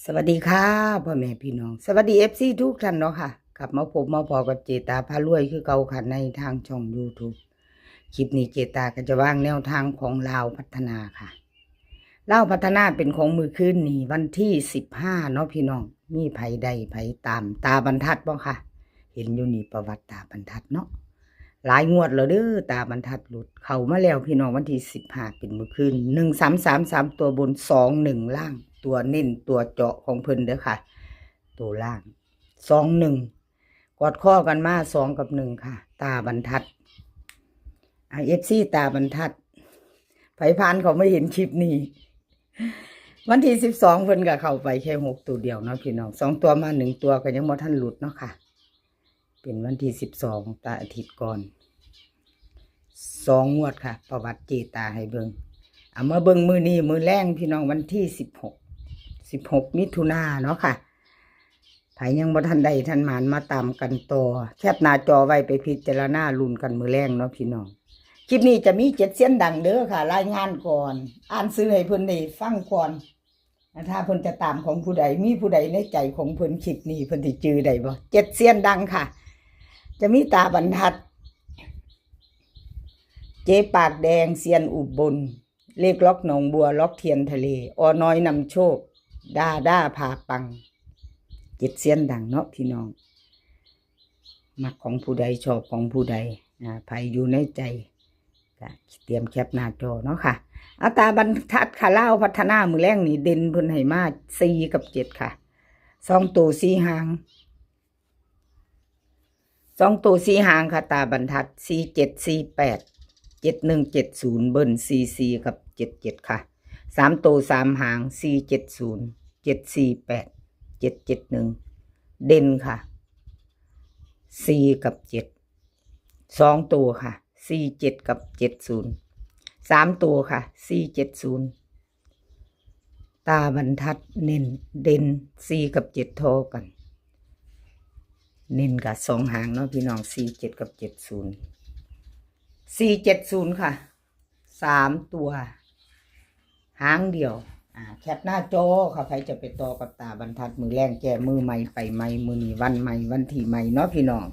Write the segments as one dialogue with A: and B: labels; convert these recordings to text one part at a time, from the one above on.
A: สวัสดีค่ะพ่อแม่พี่น้องสวัสดีFCทุกท่านเนาะค่ะกลับมาพบมาพอกับเจตาพารวยคือเก่าค่ะในทางช่อง YouTube คลิปนี้เจตาก็จะวางแนวทางของลาวพัฒนาค่ะลาวพัฒนาเป็นของมือคืนนี้วันที่15เนาะพี่น้องมีไผใดไผตามตาบรรทัดบ่ค่ะ เห็นอยู่นี่ประวัติตาบรรทัดเนาะหลายงวดแล้วเด้อตาบรรทัดหลุดเข้ามาแล้วพี่น้องวันที่15เป็นมือคืน1333ตัวบน21ล่างตัวเน้นตัวเจาะของเพิ่นเด้อค่ะตัวล่าง21กอดข้อกันมา2กับ1ค่ะตาบรรทัดFC ตาบรรทัดไผพานเขาไม่เห็นคลิปนี้วันที่12เพิ่นก็เข้าไปแค่6ตัวเดียวเนาะพี่น้อง2ตัวมา1ตัวก็ยังบ่ทันหลุดเนาะค่ะเป็นวันที่12ตาอาทิตย์ก่อน2งวดค่ะประวัติเจตาให้เบิ่งเอามาเบิ่งมื้อนี้มื้อแรงพี่น้องวันที่16มิถุนายนเนาะค่ะไผยังบ่ทันได้ทันหมานมาตามกันต่อแคปหน้าจอไว้ไปพิจารณาลุ้นกันมื้อแรงเนาะพี่น้องคลิปนี้จะมี7เสียงดังเด้อค่ะรายงานก่อนอ่านซื้อให้เพิ่นได้ฟังก่อนถ้าเพิ่นจะตามของผู้ใดมีผู้ใดในใจของเพิ่นคลิปนี้เพิ่นสิจื้อได้บ่7เสียงดังค่ะจะมีตาบรรทัดเจ๊ปากแดงเซียนอุบลเลขล็อกหนองบัวล็อกเทียนทะเลอน้อยนำโชคด้าพาปัง7เสียงดังเนาะพี่น้องมักของผู้ใดชอบของผู้ใดไผอยู่ในใจก็เตรียมแคปหน้าจอเนาะค่ะเอาตาบรรทัดค่ะลาวพัฒนามือแรงนี่เด่นเพิ่นให้มา4กับ7ค่ะ2ตัว4หาง2ตัว4หางค่ะตาบรรทัด4748 7170เบิ้ล44กับ77ค่ะ3ตัว3หาง470 748 771เด่นค่ะ4กับ7 2ตัวค่ะ47กับ70 3ตัวค่ะ470ตาบรรทัดเน้นเด่น4กับ7โทรกันเน้นกับ2หางเนาะพี่น้อง47กับ470ค่ะ3ตัวหางเดียวแคปหน้าจอค่ะใครจะไปต่อกับตาบรรทัดมือแรงแก่มือใหม่ไปใหม่มือนี้วันใหม่วันที่ใหม่เนาะพี่น้อง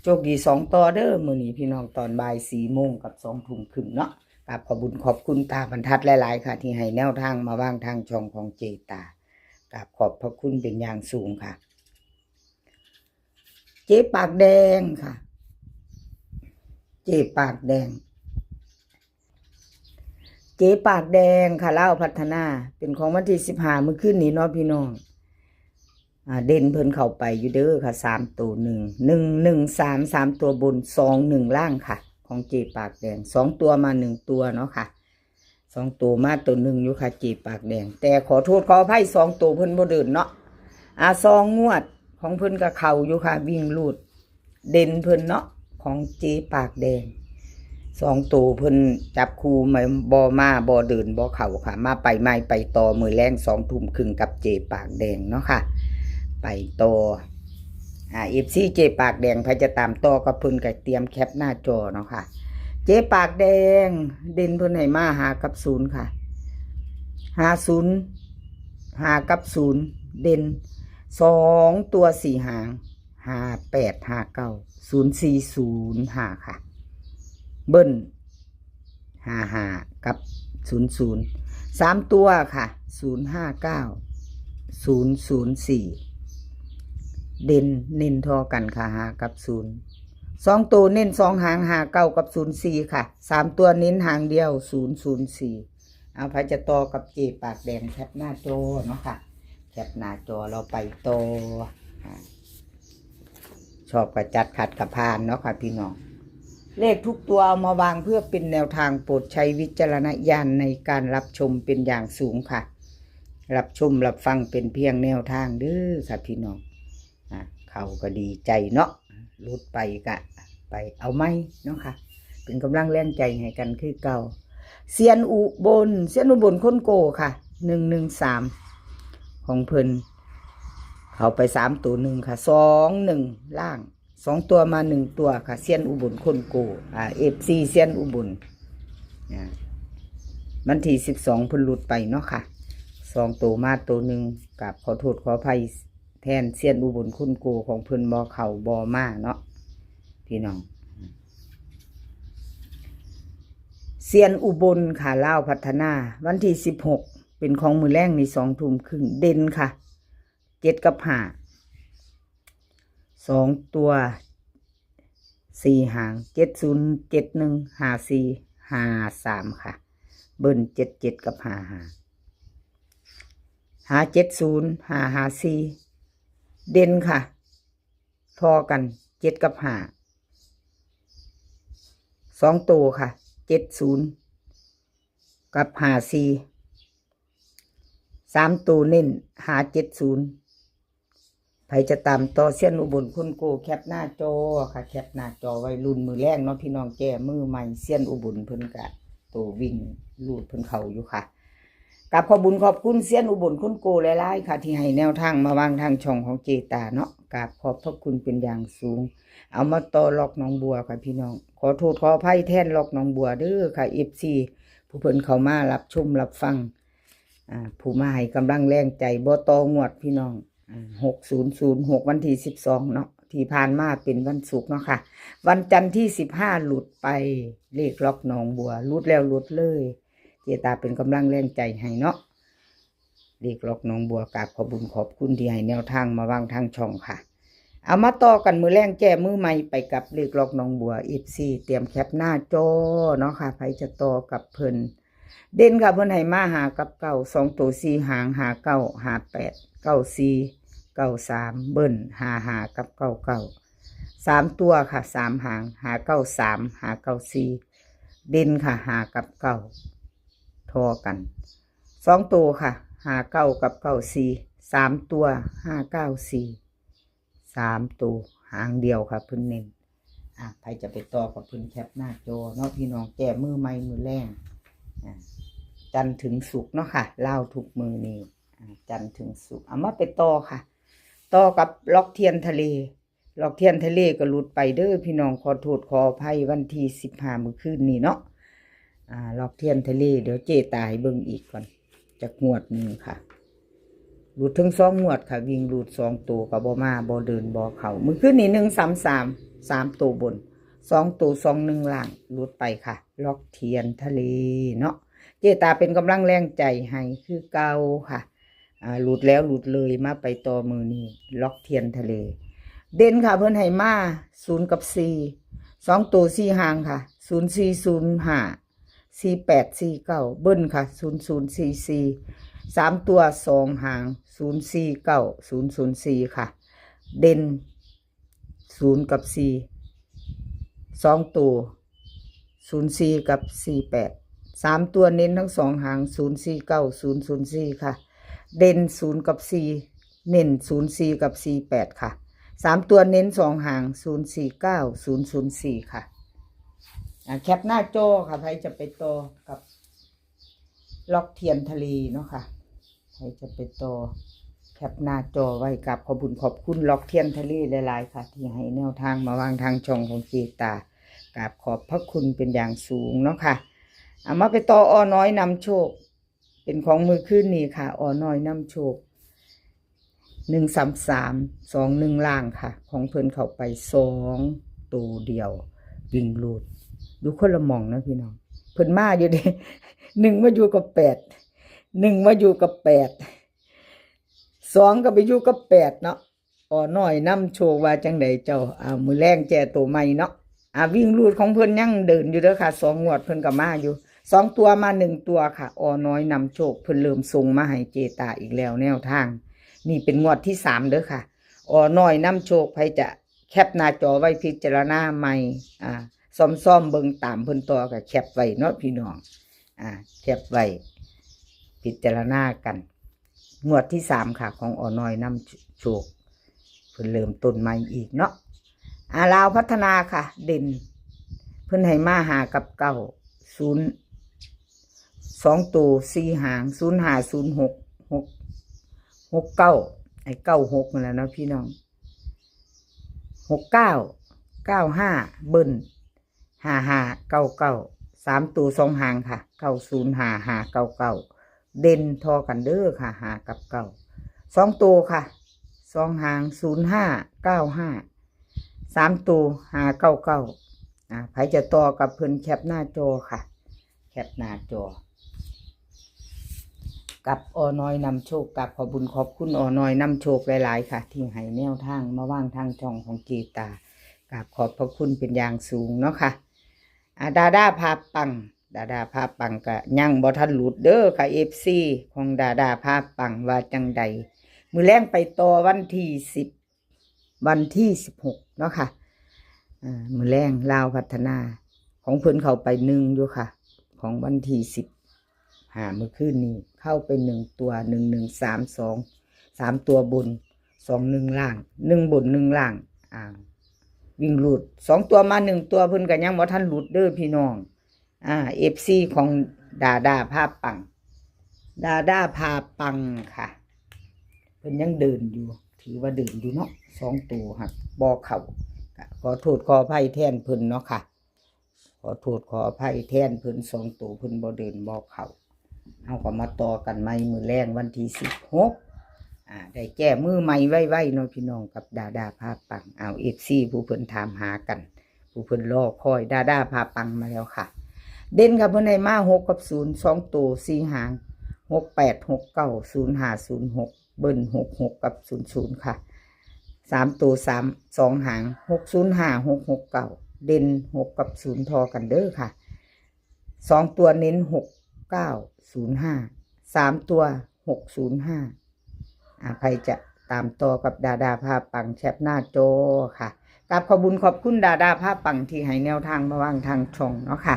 A: โชคดี2ต่อเด้อมือนี้พี่น้องตอนบ่าย4 โมงกับ2 ทุ่มครึ่งเนาะกับขอบคุณตาบรรทัดหลายๆค่ะที่ให้แนวทางมาว่างทางช่องของเจตากับขอบพระคุณเป็นอย่างสูงค่ะเจ๊ปากแดงค่ะเจ๊ปากแดงค่ะลาวพัฒนาเป็นของวันที่15มื้อคืนนี้เนาะพี่น้องเด่นเพิ่นเข้าไปอยู่เด้อค่ะ3ตัว1 ตัวบน21ล่างค่ะของเจปากแดง2ตัวมา1ตัวเนาะค่ะ2ตัวมาตัว1อยู่ค่ะเจปากแดงแต่ขอโทษขออภัย2ตัวเพิ่นบ่เดินเนาะ2 งวดของเพิ่นก็เข้าอยู่ค่ะวิ่งลูดเด่นเพิ่นเนาะของเจปากแดง2ตัวเพิ่นจับคู่มาบ่เดินบ่เข้าค่ะมาไปไม่ไปต่อมื้อแรง2 ทุ่มครึ่งกับเจปากแดงเนาะค่ะไปต่อFC เจปากแดงใครจะตามต่อก็เพิ่นก็เตรียมแคปหน้าจอเนาะค่ะเจปากแดงเด่นเพิ่นให้มา5กับ0ค่ะ50 5กับ0เด่น2ตัว4หาง58 59 0405ค่ะเบิ้ล55กับ00 3ตัวค่ะ059 004เด่นเน้นทอกันค่ะ5กับ0 2ตัวเน้น2หาง59กับ04ค่ะ3ตัวเน้นหางเดียว004เอาพระจะต่อกับเจปากแดงแคปหน้าจอเนาะค่ะแคปหน้าจอเราไปต่อชอบประจัดขัดกับพานเนาะค่ะพี่น้องเลขทุกตัวเอามาวางเพื่อเป็นแนวทางโปรดใช้วิจารณญาณในการรับชมเป็นอย่างสูงค่ะรับชมรับฟังเป็นเพียงแนวทางเด้อค่ะพี่น้องเขาก็ดีใจเนาะลุดไปก็ไปเอาไหมเนาะค่ะเป็นกำลังแรงใจให้กันคือเก่าเซียนอุบลคนโกค่ะ113ของเพิ่นเขาไป3ตัว1ค่ะ21ล่าง2ตัวมา1ตัวค่ะเซียนอุบลคนโกFC เซียนอุบลวันที่12เพิ่นหลุดไปเนาะค่ะ 2ตัวมาตัวหนึ่งกับขอโทษขออภัยแทนเซียนอุบลคุณโกของเพิ่นบ่เข่าบ่มาเนาะพี่น้องเซียนอุบลค่ะลาวพัฒนาวันที่16เป็นของมือแรงนี่2 ทุ่มครึ่งเด่นค่ะ7กับ5 2ตัว4 หาง70715453ค่ะเบิ้ล77กับ55หา70 554เด่นค่ะทอกัน7กับ5 2ตัวค่ะ70กับ54 3ตัวเน้น570ใครจะตามต่อเส้นอุบลคุณโกแคปหน้าจอค่ะแคปหน้าจอไว้รุ่นมือแรกเนาะพี่น้องแก้มือใหม่เส้นอุบลเพิ่นกะตัววิ่งลูดเพิ่นเข่าอยู่ค่ะกับขอบุญขอบคุณเส้นอุบลคุณโกหลายๆค่ะที่ให้แนวทางมาวางทางช่องของเจตาเนาะกับขอบพระคุณเป็นอย่างสูงเอามาต่อล็อกน้องบัวค่ะพี่น้องขอโทษขออภัยแทนล็อกน้องบัวเด้อค่ะ FC ผู้เพิ่นเข้ามารับชมรับฟังผู้มาให้กำลังแรงใจบ่ต่องวดพี่น้อง6006วันที่12เนาะที่ผ่านมาเป็นวันศุกร์เนาะค่ะวันจันทร์ที่15หลุดไปเลขล็อกน้องบัวหลุดแล้วหลุดเลยเจตาเป็นกำลังแรงใจให้เนาะเลขล็อกน้องบัวกราบขอบุญขอบคุณที่ให้แนวทางมาวางทางช่องค่ะเอามาต่อกันมือแรงแก้มือใหม่ไปกับเลขล็อกน้องบัว FC เตรียมแคปหน้าจอเนาะค่ะใครจะต่อกับเพิ่นเด่นค่ะเพิ่นให้มาหากับเก่า2ตัว4 หางหา9 หา8 9 4 9 3เบิ้ล5 กับ9 3ตัวค่ะ3 หางหา9 3หา9 4เด่นค่ะหากับ9ทอกัน2ตัวค่ะหา9กับ9 4 3ตัว5 9 4 3ตัวหางเดียวค่ะเพิ่นเน้นใครจะไปต่อกับเพิ่นแคปหน้าจอเนาะพี่น้องแก้มือใหม่มือแรงจันทร์ถึงศุกร์เนาะค่ะเล่าทุกมือนี่จันทร์ถึงศุกร์เอามาไปต่อค่ะต่อกับล็อกเทียนทะเลล็อกเทียนทะเลก็หลุดไปเด้อพี่น้องขอโทษขออภัยวันที่15มื้อคืนนี้เนาะล็อกเทียนทะเลเดี๋ยวเจตายเบิ่งอีกก่อนจากงวดนึงค่ะหลุดถึง2 งวดค่ะวิ่งหลุด2ตัวก็บ่มาบ่เดินบ่เข้ามื้อคืนนี้133 3ตัวบน2ตัว21ล่างหลุดไปค่ะล็อกเทียนทะเลเนาะเจตาเป็นกำลังแรงใจให้คือเก่าค่ะหลุดแล้วหลุดเลยมาไปต่อมือนี้ล็อกเทียนทะเลเด่นค่ะเพิ่นให้มา0กับ4 2ตัว4 หางค่ะ0405 4849เบิ้ลค่ะ0044 3ตัว2 หาง049 004ค่ะเด่น0กับ4 2ตัว04กับ48 3ตัวเน้นทั้ง2 หาง049 004ค่ะเด่น0กับ4เน้น04กับ48ค่ะ3ตัวเน้น2 หาง049 004ค่ะแคปหน้าจอค่ะใครจะไปต่อกับล็อกเทียนทะเลเนาะค่ะใครจะไปต่อแคปหน้าจอไว้กับขอบุญขอบคุณล็อกเทียนทะเลหลายๆค่ะที่ให้แนวทางมาวางทางช่องของเจตากราบขอบพระคุณเป็นอย่างสูงเนาะค่ะเอามาไปต่อน้อยนำโชคเป็นของมือขึ้นนี่ค่ะน้อยนำโชค133 21ล่างค่ะของเพิ่นเข้าไป2ตัวเดียววิ่งลูดดูคนละมองนะพี่น้องเพิ่นมาอยู่เด้1มาอยู่กับ8 1มาอยู่กับ8 2ก็ไปอยู่กับ8เนาะน้อยนำโชคว่าจังไดเจ้ามือแรงแจตัวใหม่เนาะวิ่งลูดของเพิ่นยังเดินอยู่เด้อค่ะ2 งวดเพิ่นก็มาอยู่2ตัวมา1ตัวค่ะน้อยนำโชคเพิ่นเริ่มส่งมาให้เจตาอีกแล้วแนวทางนี่เป็นงวดที่3เด้อค่ะน้อยนำโชคใครจะแคปหน้าจอไว้พิจารณาใหม่ซ่อมเบิ่งตามเพิ่นต่อก็แคปไว้เนาะพี่น้องแคปไว้พิจารณากันงวดที่3ค่ะของน้อยนำโชคเพิ่นเริ่มต้นใหม่อีกเนาะลาวพัฒนาค่ะเด่นเพิ่นให้มาหากับ9 2ตัว4 หาง0506 69ไอ้96นั่นแหละเนาะพี่น้อง69 95เบิ้ล55 99 3ตัว2 หางค่ะ9055 99 เด่นทอกันเด้อค่ะหากับเก่า2ตัวค่ะ2หาง0595 3ตัว599ใครจะต่อกับเพิ่นแคปหน้าจอค่ะแคปหน้าจอกับน้อยนำโชคกับขอบุญขอบคุณน้อยนำโชคหลายๆค่ะที่ให้แนวทางมาว่างทางช่องของเจตากับขอบพระคุณเป็นอย่างสูงเนาะค่ะดาพาปังพาปังก็ยังบ่ทันหลุดเด้อค่ะ FC ของดาพาปังว่าจังใดมื้อแรงไปต่อวันที่10วันที่16เนาะค่ะมื้อแรงลาวพัฒนาของเพิ่นเข้าไป1อยู่ค่ะของวันที่10เมื่อคืนนี้เข้าไป1ตัว1132 3ตัวบน21ล่าง1บน1ล่างวิ่งหลุด2ตัวมา1ตัวเพิ่นก็ยังบ่ทันหลุดเด้อพี่น้องFC ของดาพาปังพาปังค่ะเพิ่นยังเดินอยู่ถือว่าเดินอยู่เนาะ2ตัวหักบ่เข้าขอโทษขออภัยแทนเพิ่นเนาะค่ะขอโทษขออภัยแทนเพิ่น2ตัวเพิ่นบ่เดินบ่เข้าเฮาก็มาต่อกันใหม่มื้อแรงวันที่16ได้แก้มือใหม่ไว้ๆเนาะพี่น้องกับดาพาปังFC ผู้เพิ่นถามหากันผู้เพิ่นรอคอยดาพาปังมาแล้วค่ะเด่นกับเพิ่นให้มา6กับ0 2ตัว4หาง68 69 0506เบิ้ล66กับ00ค่ะ3ตัว2หาง605 669เด่น6กับ0ทอกันเด้อค่ะ2ตัวเน้น6905 3ตัว605ใครจะตามต่อกับดาพาปังแชปหน้าจอค่ะกับขอบคุณขอบคุณดาพาปังที่ให้แนวทางมาวางทางช่องเนาะค่ะ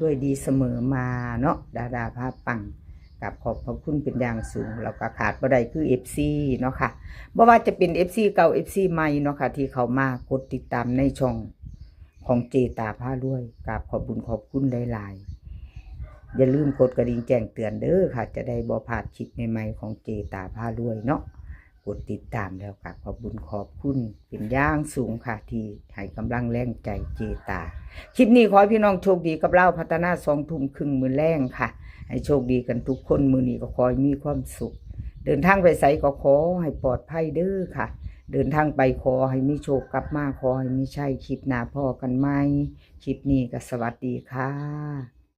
A: ด้วยดีเสมอมาเนาะดาพาปังกับขอบพระคุณเป็นอย่างสูงแล้วก็ขาดบ่ได้คือ FC เนาะค่ะบ่ว่าจะเป็น FC เก่า FC ใหม่เนาะค่ะที่เขามากดติดตามในช่องของเจตาพารวยกับขอบคุณขอบคุณหลายๆอย่าลืมกดกระดิ่งแจ้งเตือนเด้อค่ะจะได้บ่พลาดคลิปใหม่ๆของเจตาพารวยเนาะกดติดตามแล้วค่ะขอบคุณขอบคุณเป็นอย่างสูงค่ะที่ให้กำลังแรงใจเจตาคลิปนี้ขอให้พี่น้องโชคดีกับเราพัฒนา2 ทุ่มครึ่งมื้อแรงค่ะให้โชคดีกันทุกคนมื้อนี้ก็ขอให้มีความสุขเดินทางไปไสก็ขอให้ปลอดภัยเด้อค่ะเดินทางไปขอให้มีโชคกลับมาขอให้มีชัยคลิปหน้าพอกันใหม่คลิปนี้ก็สวัสดีค่ะ